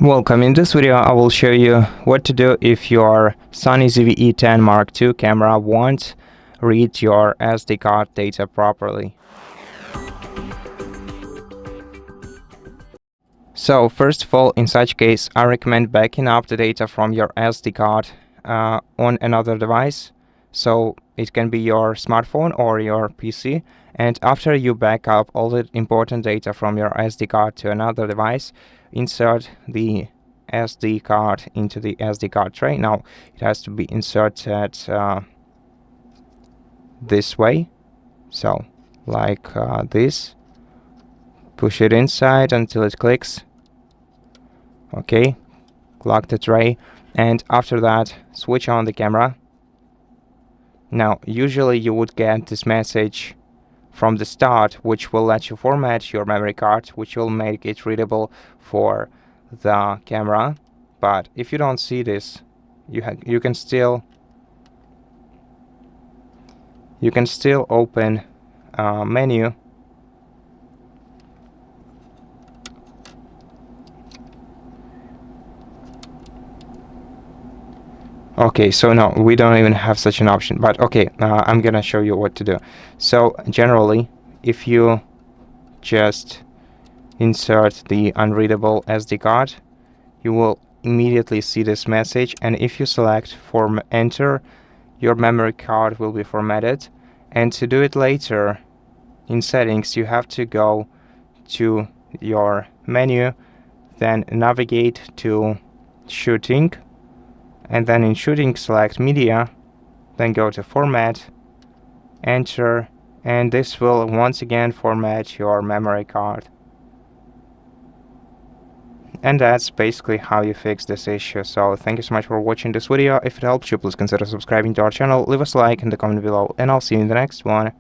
Welcome. In this video, I will show you what to do if your SONY ZV-E10 Mark II camera won't read your SD card data properly. So first of all, in such case, I recommend backing up the data from your SD card on another device. So it can be your smartphone or your PC. And after you back up all the important data from your SD card to another device, insert the SD card into the SD card tray. Now it has to be inserted this way, so like this. Push it inside until it clicks. Okay, lock the tray, and after that switch on the camera. Now usually you would get this message from the start, which will let you format your memory card, which will make it readable for the camera. But if you don't see this, you can still open menu. Okay, so no, we don't even have such an option, but okay, I'm gonna show you what to do. So generally, if you just insert the unreadable SD card, you will immediately see this message, and if you select enter, your memory card will be formatted. And to do it later, in settings, you have to go to your menu, then navigate to shooting, and then in shooting select media, then go to format, enter, and this will once again format your memory card. And that's basically how you fix this issue. So thank you so much for watching this video. If it helped you, please consider subscribing to our channel, leave us a like in the comment below, and I'll see you in the next one.